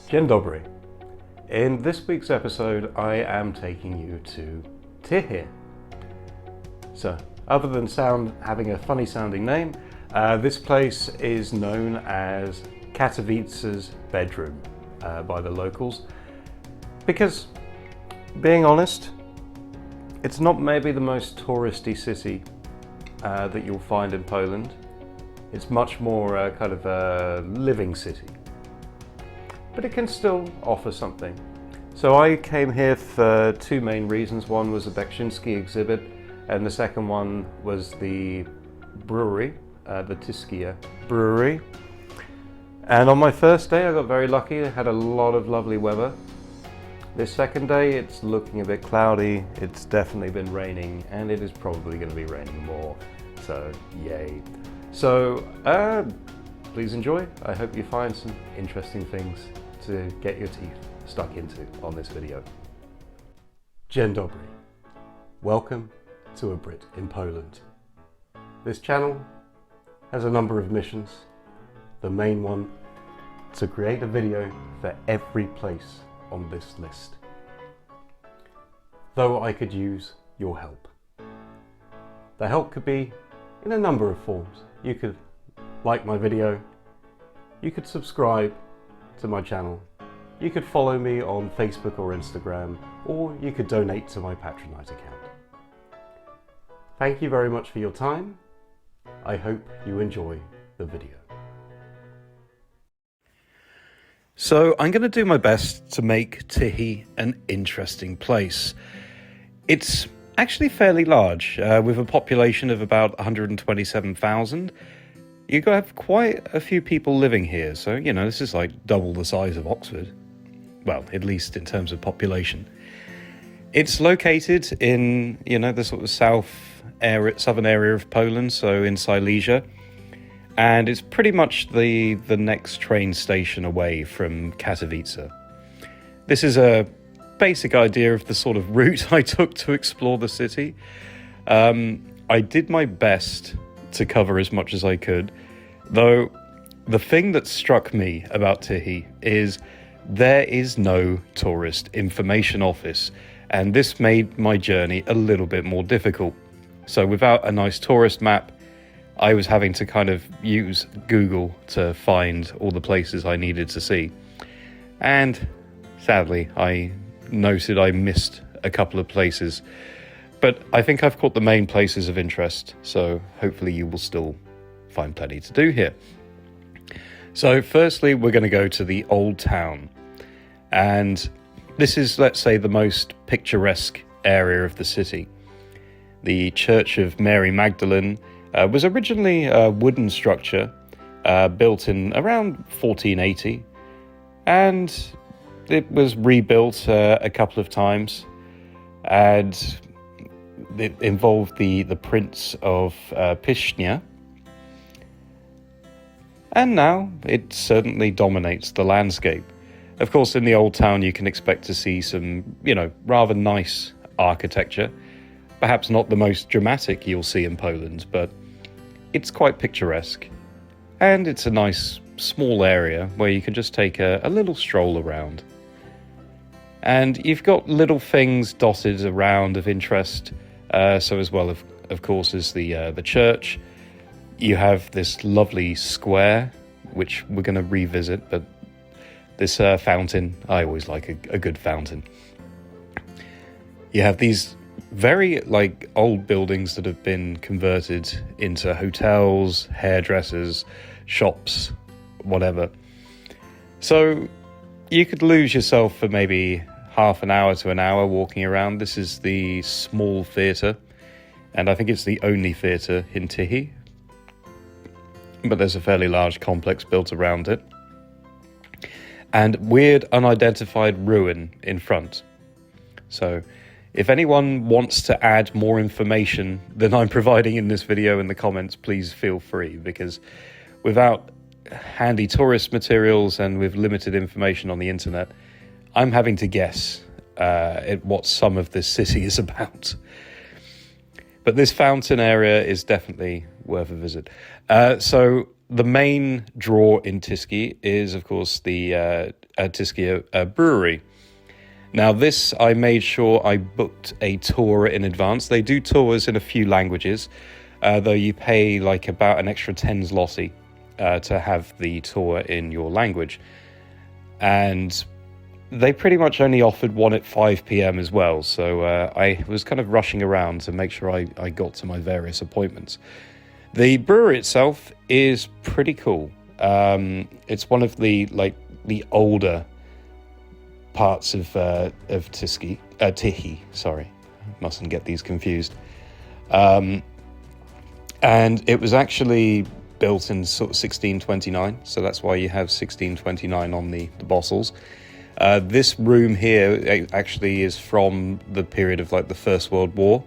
Dzień dobry. In this week's episode, I am taking you to Tychy. So, other than having a funny sounding name, this place is known as Katowice's bedroom by the locals. Because, being honest, it's not maybe the most touristy city that you'll find in Poland. It's much more kind of a living city. But it can still offer something. So I came here for two main reasons. One was the Tyskie exhibit, and the second one was the brewery, the Tyskie Brewery. And on my first day I got very lucky, I had a lot of lovely weather. This second day it's looking a bit cloudy, it's definitely been raining, and it is probably going to be raining more, so yay. So please enjoy. I hope you find some interesting things to get your teeth stuck into on this video. Dzień dobry. Welcome to A Brit in Poland. This channel has a number of missions. The main one, to create a video for every place on this list. Though I could use your help. The help could be in a number of forms. You could like my video, you could subscribe to my channel, you could follow me on Facebook or Instagram, or you could donate to my Patronite account. Thank you very much for your time. I hope you enjoy the video. So I'm going to do my best to make Tychy an interesting place. It's actually fairly large, with a population of about 127,000. You have quite a few people living here, so, you know, this is like double the size of Oxford. Well, at least in terms of population. It's located in, you know, the sort of southern area of Poland, so in Silesia. And it's pretty much the next train station away from Katowice. This is a basic idea of the sort of route I took to explore the city. I did my best to cover as much as I could, though the thing that struck me about Tychy is there is no tourist information office, and this made my journey a little bit more difficult. So without a nice tourist map, I was having to kind of use Google to find all the places I needed to see. And sadly, I noted I missed a couple of places. But I think I've caught the main places of interest, so hopefully you will still find plenty to do here. So firstly, we're going to go to the Old Town. And this is, let's say, the most picturesque area of the city. The Church of Mary Magdalene was originally a wooden structure built in around 1480. And it was rebuilt a couple of times. And it involved the Prince of Tychy, and now it certainly dominates the landscape. Of course, in the Old Town you can expect to see some, you know, rather nice architecture. Perhaps not the most dramatic you'll see in Poland, but it's quite picturesque. And it's a nice small area where you can just take a little stroll around. And you've got little things dotted around of interest. So as well, of course, as the church, you have this lovely square, which we're going to revisit, but this fountain, I always like a good fountain. You have these very old buildings that have been converted into hotels, hairdressers, shops, whatever. So you could lose yourself for maybe half an hour to an hour walking around. This is the small theatre, and I think it's the only theatre in Tychy. But there's a fairly large complex built around it. And weird unidentified ruin in front. So if anyone wants to add more information than I'm providing in this video in the comments, please feel free, because without handy tourist materials and with limited information on the internet, I'm having to guess at what some of this city is about. But this fountain area is definitely worth a visit. So the main draw in Tyskie is, of course, the Tyskie Brewery. Now, this, I made sure I booked a tour in advance. They do tours in a few languages, though you pay like about an extra 10 zloty to have the tour in your language. And they pretty much only offered one at 5 p.m. as well, so I was kind of rushing around to make sure I got to my various appointments. The brewery itself is pretty cool. It's one of the older parts of Tychy, sorry, mustn't get these confused. And it was actually built in sort of 1629, so that's why you have 1629 on the bottles. This room here actually is from the period of like the First World War.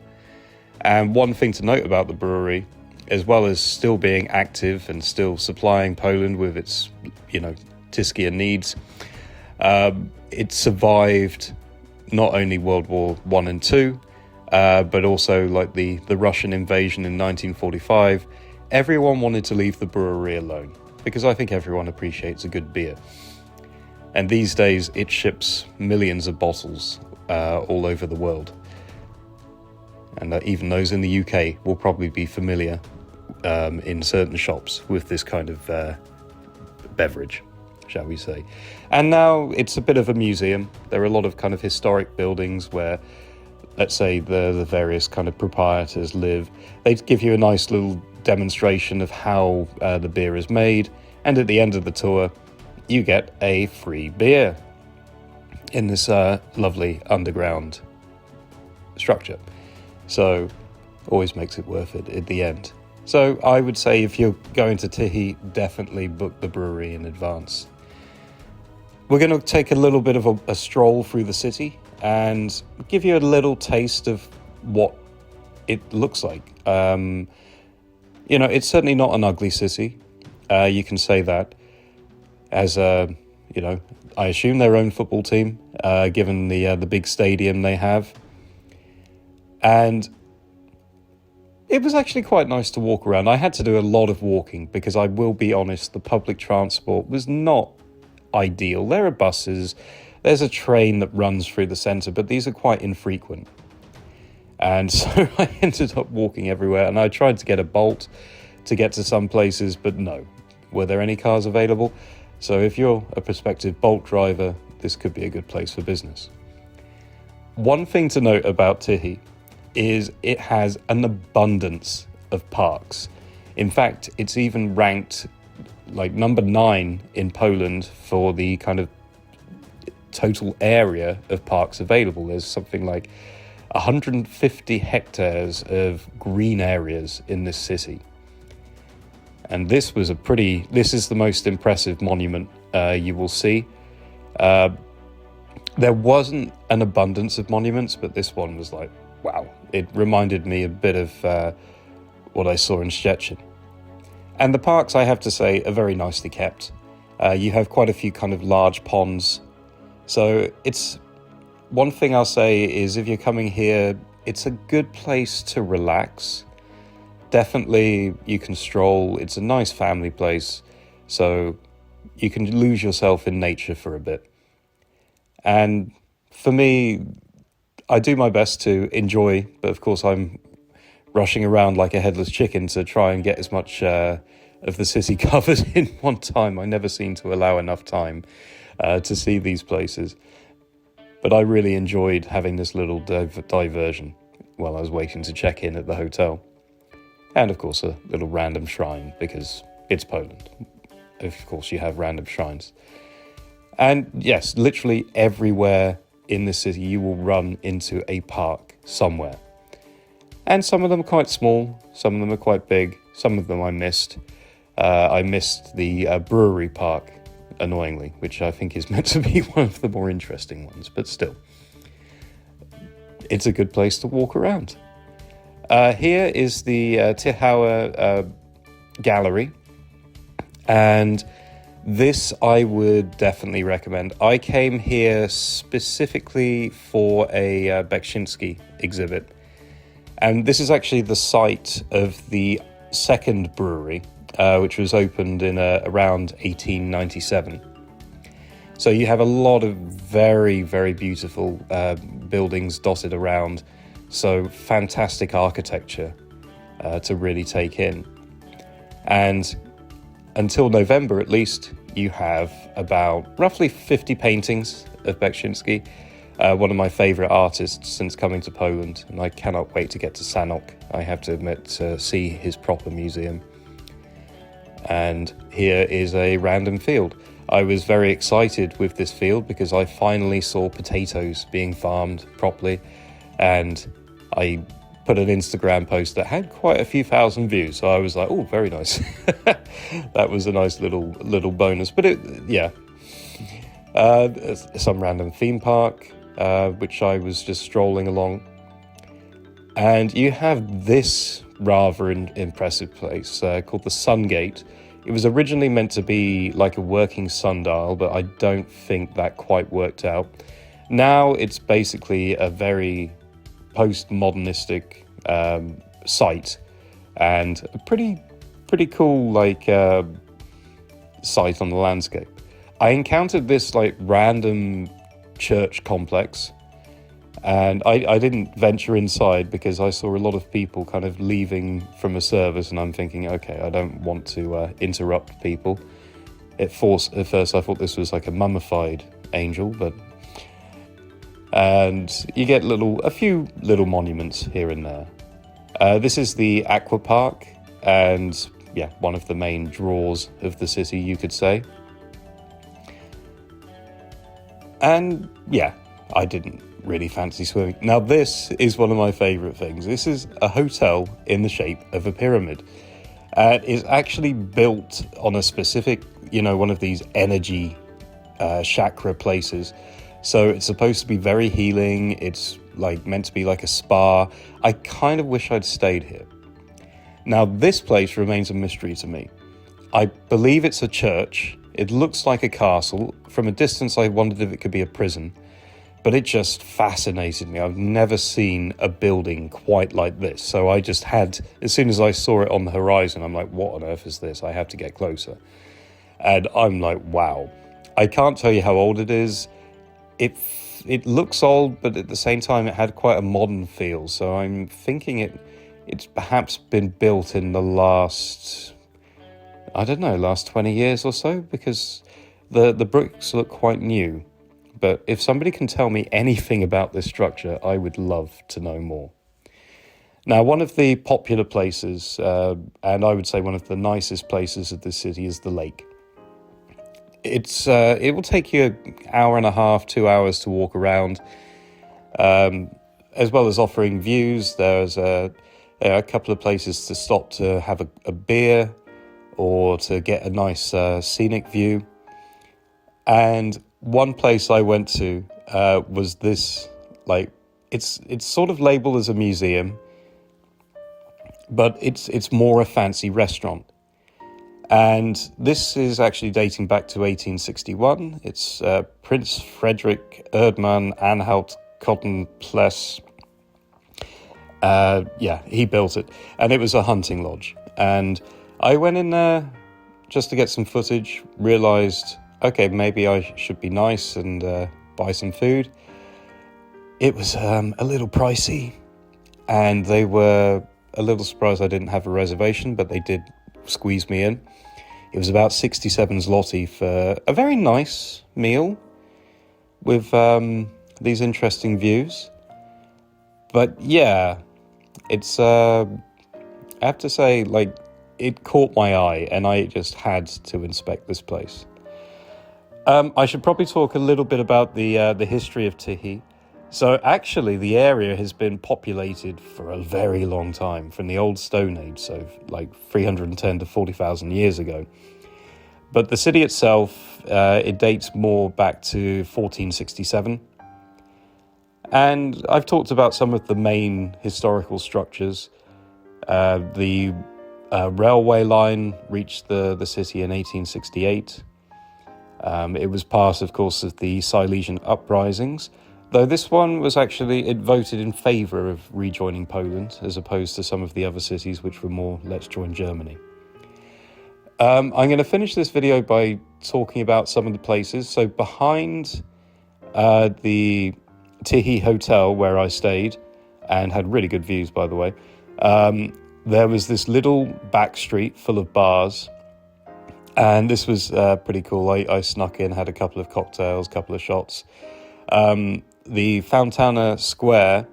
And one thing to note about the brewery, as well as still being active and still supplying Poland with its, Tyskian needs, it survived not only World War I and II, but also like the Russian invasion in 1945. Everyone wanted to leave the brewery alone because I think everyone appreciates a good beer. And these days it ships millions of bottles all over the world. And even those in the UK will probably be familiar in certain shops with this kind of beverage, shall we say. And now it's a bit of a museum. There are a lot of kind of historic buildings where, let's say, the various kind of proprietors live. They give you a nice little demonstration of how the beer is made. And at the end of the tour, you get a free beer in this lovely underground structure. So always makes it worth it at the end. So I would say if you're going to Tychy, definitely book the brewery in advance. We're going to take a little bit of a stroll through the city and give you a little taste of what it looks like. It's certainly not an ugly city. You can say that. As I assume their own football team, given the big stadium they have. And it was actually quite nice to walk around. I had to do a lot of walking because I will be honest, the public transport was not ideal. There are buses, there's a train that runs through the centre, but these are quite infrequent. And so I ended up walking everywhere, and I tried to get a Bolt to get to some places, but no. Were there any cars available? So if you're a prospective Bolt driver, this could be a good place for business. One thing to note about Tychy is it has an abundance of parks. In fact, it's even ranked like number 9 in Poland for the kind of total area of parks available. There's something like 150 hectares of green areas in this city. And this is the most impressive monument you will see. There wasn't an abundance of monuments, but this one was like, wow. It reminded me a bit of what I saw in Szczecin. And the parks, I have to say, are very nicely kept. You have quite a few kind of large ponds. So it's one thing I'll say is if you're coming here, it's a good place to relax. Definitely you can stroll. It's a nice family place. So you can lose yourself in nature for a bit. And for me, I do my best to enjoy, but of course I'm rushing around like a headless chicken to try and get as much of the city covered in one time. I never seem to allow enough time to see these places. But I really enjoyed having this little diversion while I was waiting to check in at the hotel. And of course a little random shrine, because it's Poland. Of course you have random shrines. And yes, literally everywhere in the city you will run into a park somewhere. And some of them are quite small, some of them are quite big, some of them I missed. I missed the brewery park, annoyingly, which I think is meant to be one of the more interesting ones, but still. It's a good place to walk around. Here is the Tychy gallery, and this I would definitely recommend. I came here specifically for a Beksiński exhibit, and this is actually the site of the second brewery which was opened in around 1897. So you have a lot of very, very beautiful buildings dotted around. So fantastic architecture to really take in. And until November, at least, you have about roughly 50 paintings of Beksinski, one of my favourite artists since coming to Poland. And I cannot wait to get to Sanok, I have to admit, to see his proper museum. And here is a random field. I was very excited with this field because I finally saw potatoes being farmed properly, and I put an Instagram post that had quite a few thousand views. So I was like, oh, very nice. That was a nice little bonus. But some random theme park, which I was just strolling along. And you have this rather impressive place called the Sungate. It was originally meant to be like a working sundial, but I don't think that quite worked out. Now it's basically a very post-modernistic site, and a pretty cool site on the landscape. I encountered this random church complex, and I didn't venture inside because I saw a lot of people kind of leaving from a service, and I'm thinking, okay, I don't want to interrupt people. At first I thought this was like a mummified angel, and you get a few little monuments here and there. This is the Aqua Park, and yeah, one of the main draws of the city, you could say. And yeah, I didn't really fancy swimming. Now, this is one of my favourite things. This is a hotel in the shape of a pyramid. It's actually built on a specific, one of these energy chakra places. So it's supposed to be very healing. It's meant to be like a spa. I kind of wish I'd stayed here. Now, this place remains a mystery to me. I believe it's a church. It looks like a castle. From a distance, I wondered if it could be a prison. But it just fascinated me. I've never seen a building quite like this. So I just had, as soon as I saw it on the horizon, I'm like, what on earth is this? I have to get closer. And I'm like, wow. I can't tell you how old it is. It looks old, but at the same time, it had quite a modern feel. So I'm thinking it's perhaps been built in the last 20 years or so, because the bricks look quite new. But if somebody can tell me anything about this structure, I would love to know more. Now, one of the popular places, and I would say one of the nicest places of this city, is the lake. It will take you an hour and a half, 2 hours to walk around, as well as offering views. There's a couple of places to stop to have a beer or to get a nice scenic view. And one place I went to was this, it's sort of labeled as a museum, but it's more a fancy restaurant. And this is actually dating back to 1861. It's Prince Frederick Erdmann Anhalt Kottenples. He built it. And it was a hunting lodge. And I went in there just to get some footage, realised, okay, maybe I should be nice and buy some food. It was a little pricey, and they were a little surprised I didn't have a reservation, but they did squeeze me in. It was about 67 zloty for a very nice meal with these interesting views. But yeah, it's I have to say, it caught my eye, and I just had to inspect this place. I should probably talk a little bit about the history of Tychy. So actually, the area has been populated for a very long time, from the Old Stone Age, so 310 to 40,000 years ago. But the city itself, it dates more back to 1467. And I've talked about some of the main historical structures. The railway line reached the city in 1868. It was part, of course, of the Silesian uprisings, though this one was it voted in favour of rejoining Poland, as opposed to some of the other cities which were more, let's join Germany. I'm going to finish this video by talking about some of the places. So behind the Tychy hotel where I stayed, and had really good views, by the way, there was this little back street full of bars. And this was pretty cool. I snuck in, had a couple of cocktails, couple of shots. The Fontana Square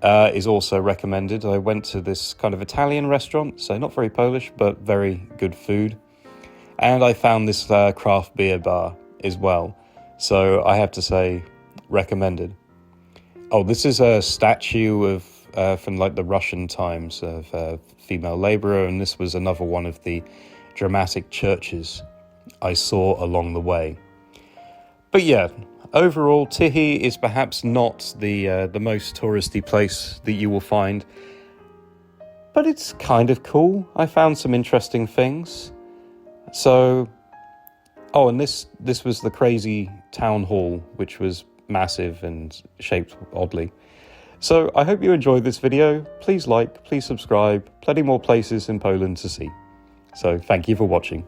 is also recommended. I went to this kind of Italian restaurant, so not very Polish, but very good food. And I found this craft beer bar as well. So I have to say, recommended. Oh, this is a statue of from like the Russian times of a female labourer, and this was another one of the dramatic churches I saw along the way. But yeah, overall, Tychy is perhaps not the most touristy place that you will find, but it's kind of cool. I found some interesting things. So, oh, and this was the crazy town hall, which was massive and shaped oddly. So I hope you enjoyed this video. Please like, please subscribe. Plenty more places in Poland to see. So thank you for watching.